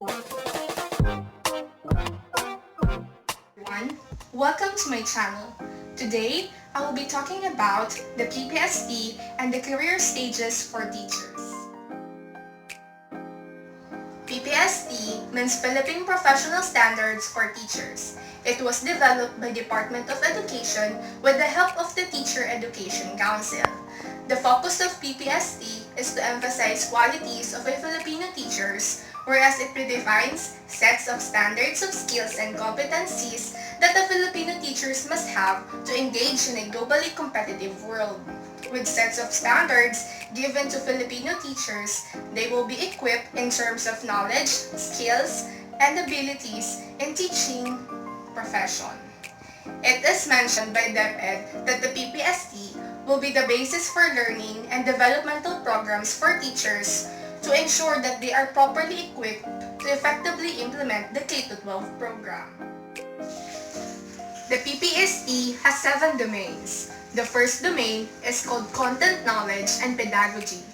Everyone, welcome to my channel. Today, I will be talking about the PPST and the career stages for teachers. PPST means Philippine Professional Standards for Teachers. It was developed by Department of Education with the help of the Teacher Education Council. The focus of PPST is to emphasize qualities of a Filipino teachers, whereas it redefines sets of standards of skills and competencies that the Filipino teachers must have to engage in a globally competitive world. With sets of standards given to Filipino teachers, they will be equipped in terms of knowledge, skills, and abilities in teaching profession. It is mentioned by DepEd that the PPST will be the basis for learning and developmental programs for teachers to ensure that they are properly equipped to effectively implement the K-12 program. The PPST has 7 domains. The first domain is called Content Knowledge and Pedagogy.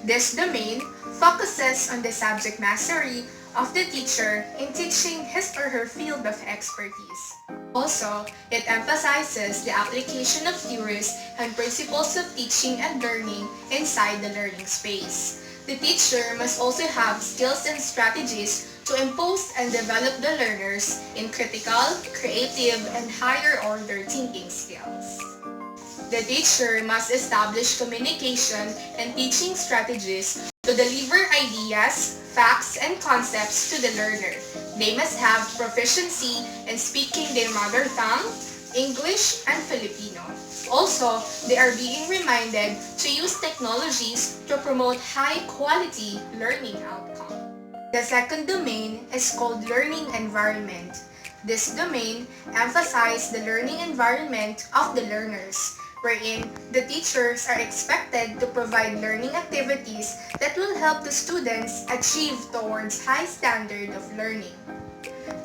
This domain focuses on the subject mastery of the teacher in teaching his or her field of expertise. Also, it emphasizes the application of theories and principles of teaching and learning inside the learning space. The teacher must also have skills and strategies to impose and develop the learners in critical, creative, and higher order thinking skills. The teacher must establish communication and teaching strategies to deliver ideas, facts, and concepts to the learner. They must have proficiency in speaking their mother tongue, English, and Filipino. Also, they are being reminded to use technologies to promote high-quality learning outcomes. The second domain is called Learning Environment. This domain emphasizes the learning environment of the learners, wherein the teachers are expected to provide learning activities that will help the students achieve towards high standard of learning.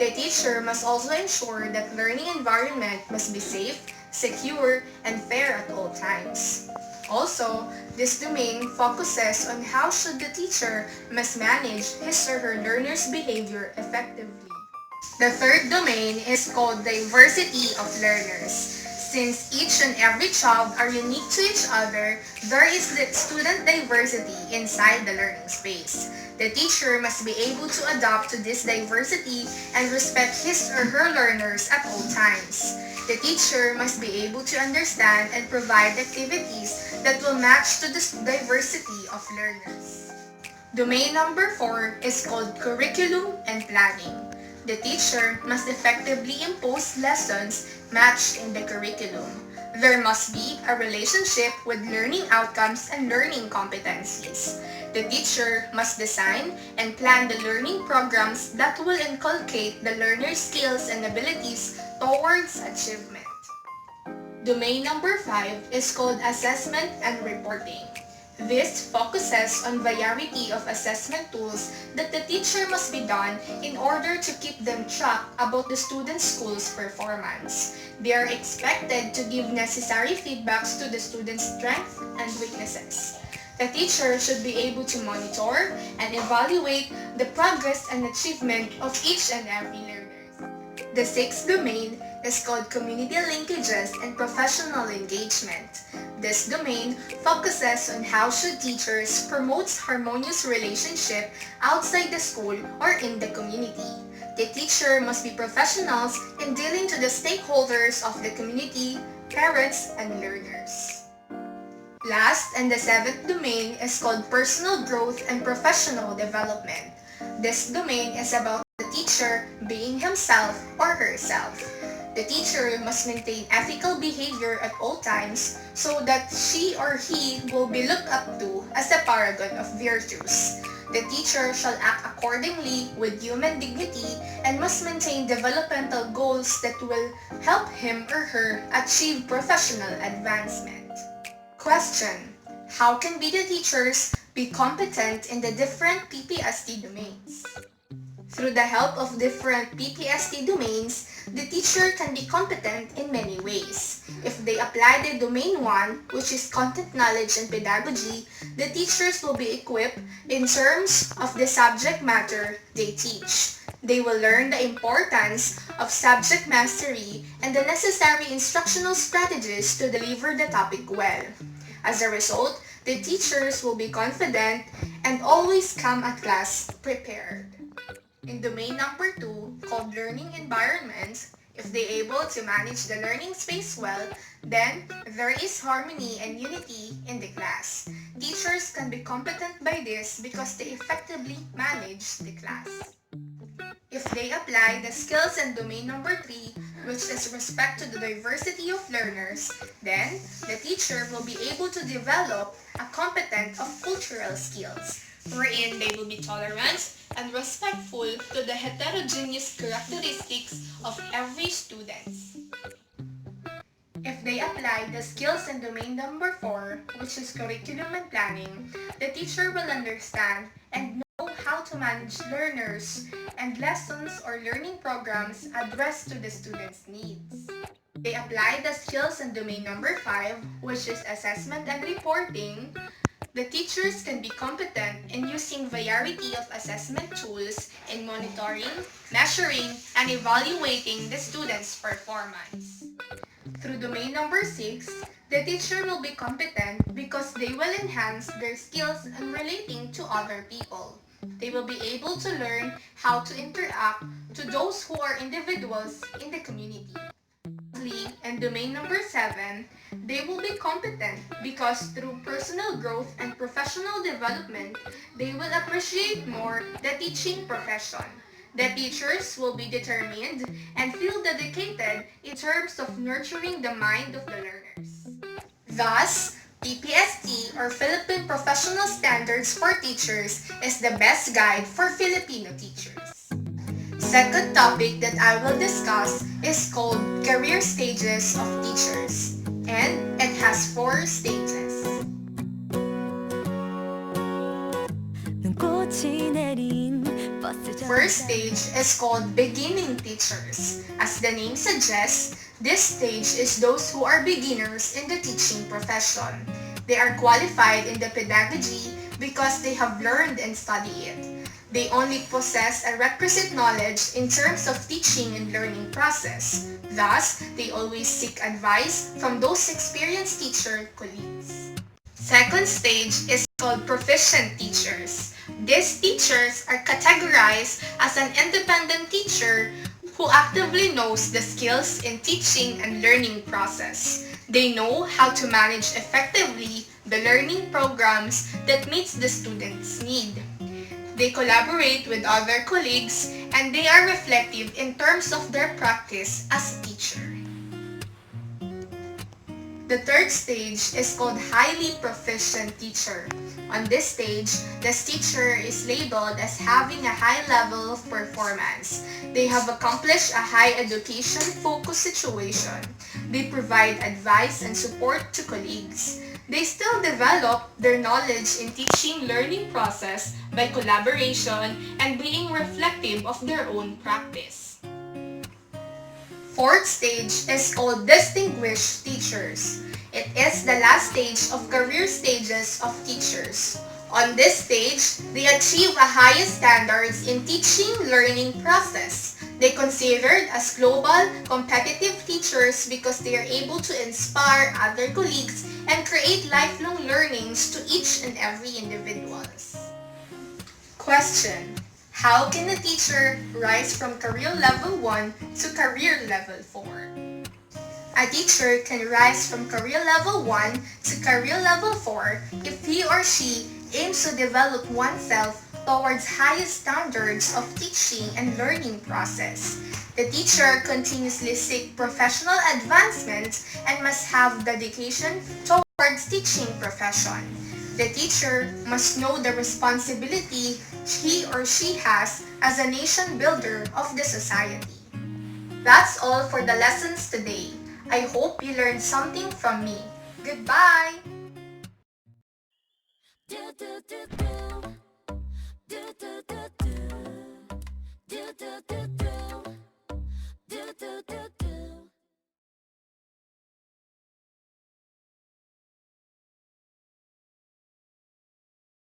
The teacher must also ensure that learning environment must be safe, secure, and fair at all times. Also, this domain focuses on how should the teacher must manage his or her learner's behavior effectively. The third domain is called Diversity of Learners. Since each and every child are unique to each other, there is the student diversity inside the learning space. The teacher must be able to adapt to this diversity and respect his or her learners at all times. The teacher must be able to understand and provide activities that will match to the diversity of learners. Domain number 4 is called Curriculum and Planning. The teacher must effectively impose lessons matched in the curriculum. There must be a relationship with learning outcomes and learning competencies. The teacher must design and plan the learning programs that will inculcate the learner's skills and abilities towards achievement. Domain number 5 is called Assessment and Reporting. This focuses on variety of assessment tools that the teacher must be done in order to keep them track about the student's school's performance. They are expected to give necessary feedbacks to the student's strengths and weaknesses. The teacher should be able to monitor and evaluate the progress and achievement of each and every learner. The sixth domain is called Community Linkages and Professional Engagement. This domain focuses on how should teachers promote harmonious relationship outside the school or in the community. The teacher must be professionals in dealing to the stakeholders of the community, parents, and learners. Last and the seventh domain is called Personal Growth and Professional Development. This domain is about the teacher being himself or herself. The teacher must maintain ethical behavior at all times so that she or he will be looked up to as a paragon of virtues. The teacher shall act accordingly with human dignity and must maintain developmental goals that will help him or her achieve professional advancement. Question: how can the teachers be competent in the different PPST domains? Through the help of different PPST domains, the teacher can be competent in many ways. If they apply the domain 1, which is content knowledge and pedagogy, the teachers will be equipped in terms of the subject matter they teach. They will learn the importance of subject mastery and the necessary instructional strategies to deliver the topic well. As a result, the teachers will be confident and always come at class prepared. In domain number 2, called learning environments, if they able to manage the learning space well, then there is harmony and unity in the class. Teachers can be competent by this because they effectively manage the class. If they apply the skills in domain number 3, which is respect to the diversity of learners, then the teacher will be able to develop a competent of cultural skills, wherein they will be tolerant and respectful to the heterogeneous characteristics of every student. If they apply the skills in domain number 4, which is curriculum and planning, the teacher will understand and know how to manage learners and lessons or learning programs addressed to the students' needs. They apply the skills in domain number 5, which is assessment and reporting. The teachers can be competent in using variety of assessment tools in monitoring, measuring, and evaluating the students' performance. Through domain number 6, the teacher will be competent because they will enhance their skills in relating to other people. They will be able to learn how to interact to those who are individuals in the community. Lastly, in domain number 7, they will be competent because through personal growth and professional development, they will appreciate more the teaching profession. The teachers will be determined and feel dedicated in terms of nurturing the mind of the learners. Thus, PPST or Philippine Professional Standards for Teachers is the best guide for Filipino teachers. Second topic that I will discuss is called Career Stages of Teachers, and it has 4 stages. First stage is called Beginning Teachers. As the name suggests, this stage is those who are beginners in the teaching profession. They are qualified in the pedagogy because they have learned and studied it. They only possess a requisite knowledge in terms of teaching and learning process. Thus, they always seek advice from those experienced teacher colleagues. Second stage is called Proficient Teachers. These teachers are categorized as an independent teacher who actively knows the skills in teaching and learning process. They know how to manage effectively the learning programs that meets the students' need. They collaborate with other colleagues and they are reflective in terms of their practice as a teacher. The third stage is called Highly Proficient Teacher. On this stage, the teacher is labeled as having a high level of performance. They have accomplished a high education-focused situation. They provide advice and support to colleagues. They still develop their knowledge in teaching learning process by collaboration and being reflective of their own practice. Fourth stage is called Distinguished Teachers. It is the last stage of career stages of teachers. On this stage, they achieve a highest standards in teaching learning process. They considered as global competitive teachers because they are able to inspire other colleagues and create lifelong learnings to each and every individuals. Question: how can a teacher rise from career level 1 to career level 4? A teacher can rise from career level 1 to career level 4 if he or she aims to develop oneself towards highest standards of teaching and learning process. The teacher continuously seeks professional advancement and must have dedication towards teaching profession. The teacher must know the responsibility he or she has as a nation builder of the society. That's all for the lessons today. I hope you learned something from me. Goodbye!